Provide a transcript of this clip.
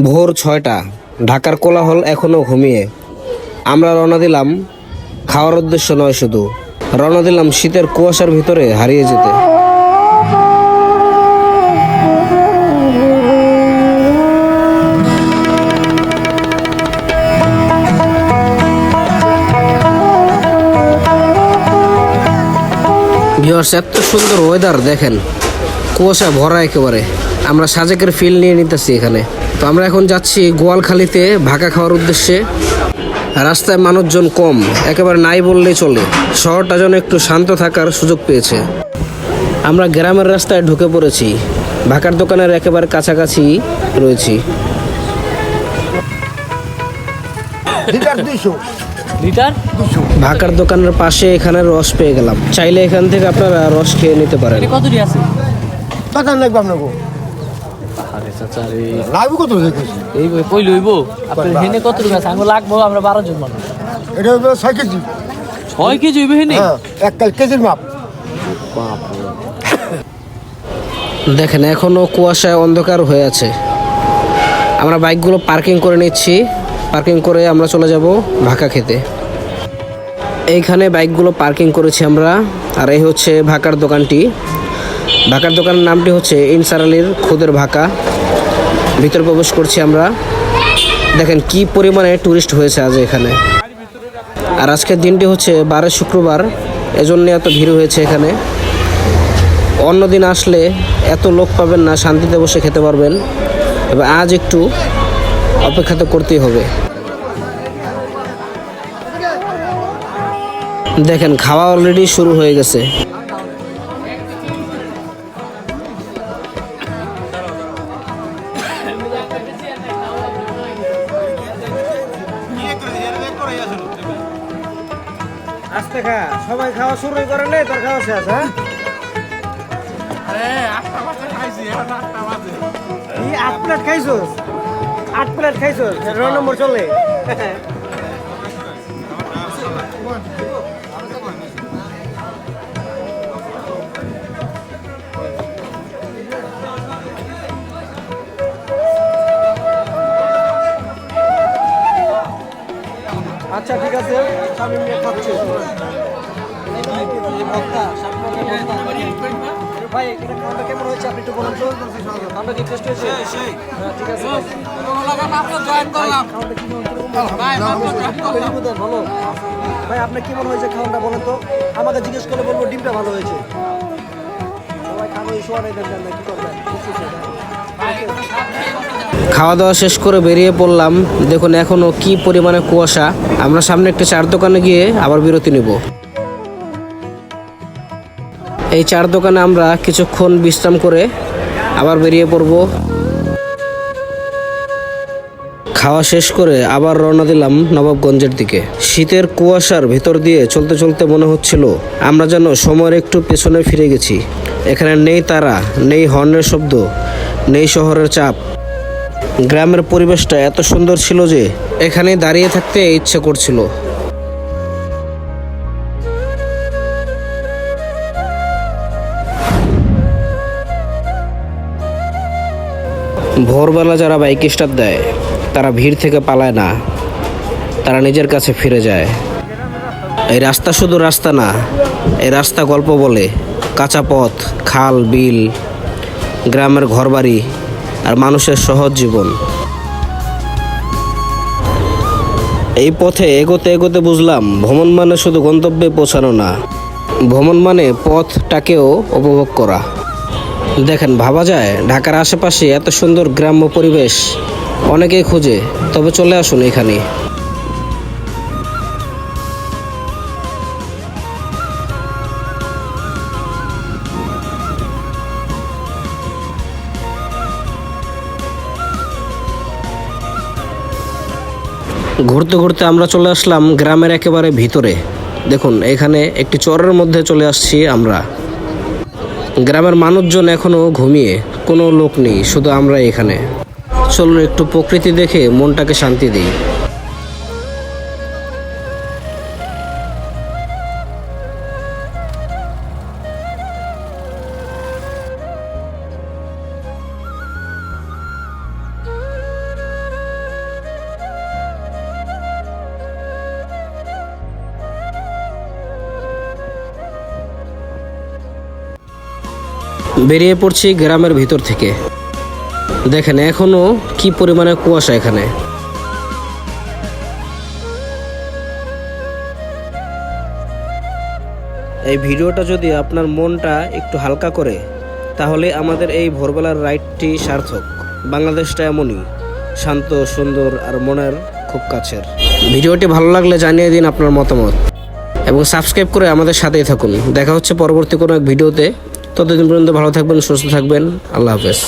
ভোর ৬টা, ঢাকার কোলাহল এখনো ঘুমিয়ে। আমরা রওনা দিলাম খাওয়ার উদ্দেশ্য নয়, শুধু রওনা দিলাম শীতের কুয়াশার ভিতরে হারিয়ে যেতে। ভিউয়ার্স, এত সুন্দর ওয়েদার দেখেন, কুয়াশা ভরা একেবারে। আমরা সাজেকের ফিল নিয়ে নিতেছি এখানে। তো আমরা এখন যাচ্ছি গোয়ালখালীতে ভাকা খাওয়ার উদ্দেশ্যে। রাস্তায় মানুষজন কম, একেবারে নাই বললেই চলে। শহরটা যেন একটু শান্ত থাকার সুযোগ পেয়েছে। আমরা গ্রামের রাস্তায় ঢুকে পড়েছি, ভাকার দোকানের একেবারে কাছাকাছি রয়েছি। ভাকার দোকানের পাশে এখানে রস পেয়ে গেলাম। চাইলে এখান থেকে আপনারা রস খেয়ে নিতে পারেন। কতটি আছে? কত লাগবে আপনাকে? আরে চাচা রে, লাগবে কত? এই কই লইব আপনি হেনে কত টাকা আঙ্গ লাগবো? আমরা 12 জন মানুষ। এটা হবে 6 কেজি। 6 কেজি হইবে হেনে? হ্যাঁ, 1 কেজির মাপ। দেখেন এখনো কুয়াশায় অন্ধকার হয়ে আছে। আমরা বাইকগুলো পার্কিং করে নিচ্ছি। পার্কিং করে আমরা চলে যাব ভাকা খেতে। এইখানে বাইকগুলো পার্কিং করেছি আমরা। আর এই হচ্ছে ভাকার দোকানটি। ভাকার দোকানের নামটি হচ্ছে ইনসার আলীর খুদের ভাকা। ভিতরে প্রবেশ করছি আমরা। দেখেন কি পরিমাণে টুরিস্ট হয়েছে আজ এখানে। আর আজকের দিনটি হচ্ছে 12 শুক্রবার, এজন্য এত ভিড় হয়েছে এখানে। অন্য দিন আসলে এত লোক পাবেন না, শান্তিতে বসে খেতে পারবেন। তবে আজ একটু অপেক্ষা তো করতেই হবে। দেখেন খাওয়া অলরেডি শুরু হয়ে গেছে। আস্তে খা, সবাই খাওয়া শুরু করে নেই, তোর খাওয়া শেষ। হ্যাঁ, আরে 8টা বাজে খাইছি, এখন 8টা বাজে। এই 8 প্লেট খাইছোস? 8 প্লেট খাইছোস? রোল নম্বর চলে। আচ্ছা ঠিক আছে, আমি নিয়ে খাচ্ছি। ভাই এটা খাওয়াটা কেমন হয়েছে আপনি একটু বলুন তো। আমরা কি টেস্ট হয়েছে? হ্যাঁ ঠিক আছে ভাই। ভালো ভাই, আপনার কি মনে হয়েছে খাওয়াটা বলেন তো। আমাকে জিজ্ঞেস করে বলবো ডিমটা ভালো হয়েছে। সবাই খাবো, শোয়া নেই দেন না, কি করবেন? খাওয়া দাওয়া শেষ করে বেরিয়ে পড়লাম। দেখুন এখনো কি পরিমাণে কুয়াশা। আমরা সামনে একটা চার দোকানে গিয়ে আবার বিরতি নিব। এই চার দোকানে আমরা কিছুক্ষণ বিশ্রাম করে আবার বেরিয়ে পড়ব। খাওয়া শেষ করে আবার রওনা দিলাম নবাবগঞ্জের দিকে। শীতের কুয়াশার ভিতর দিয়ে চলতে চলতে মনে হচ্ছিল আমরা যেন সময়ের একটু পেছনে ফিরে গেছি। এখানে নেই তারা, নেই হর্নের শব্দ, নেই শহরের চাপ। গ্রামের পরিবেশটা এত সুন্দর ছিল যে এখানে দাঁড়িয়ে থাকতে ইচ্ছে করছিল। ভোরবেলা যারা বাইক স্টার্ট দেয় তারা ভিড় থেকে পালায় না, তারা নিজের কাছে ফিরে যায়। এই রাস্তা শুধু রাস্তা না, এই রাস্তা গল্প বলে। কাঁচা পথ, খাল, বিল, গ্রামের ঘরবাড়ি আর মানুষের সহজ জীবন। এই পথে এগোতে এগোতে বুঝলাম ভ্রমণ মানে শুধু গন্তব্যে পৌঁছানো না, ভ্রমণ মানে পথটাকেও উপভোগ করা। দেখেন ভাবা যায় ঢাকার আশেপাশে এত সুন্দর গ্রাম্য পরিবেশ অনেকেই খোঁজে, তবে চলে আসুন এখানে। ঘুরতে ঘুরতে আমরা চলে আসলাম গ্রামের একেবারে ভিতরে। দেখুন এখানে একটি চরের মধ্যে চলে আসছি আমরা। গ্রামের মানুষজন এখনো ঘুমিয়ে, কোনো লোক নেই, শুধু আমরা এখানে। চলুন একটু প্রকৃতি দেখে মনটাকে শান্তি দিই। বেরিয়ে পড়ছি গ্রামের ভিতর থেকে। দেখেন এখনো কি পরিমাণে কুয়াশা এখানে। এই ভিডিওটা যদি আপনার মনটা একটু হালকা করে, তাহলে আমাদের এই ভোরবেলার রাইডটি সার্থক। বাংলাদেশটা এমনই শান্ত, সুন্দর আর মনের খুব কাছের। ভিডিওটি ভালো লাগলে জানিয়ে দিন আপনার মতামত এবং সাবস্ক্রাইব করে আমাদের সাথেই থাকুন। দেখা হচ্ছে পরবর্তী কোনো এক ভিডিওতে। ততদিন পর্যন্ত ভালো থাকবেন, সুস্থ থাকবেন। আল্লাহ হাফেজ।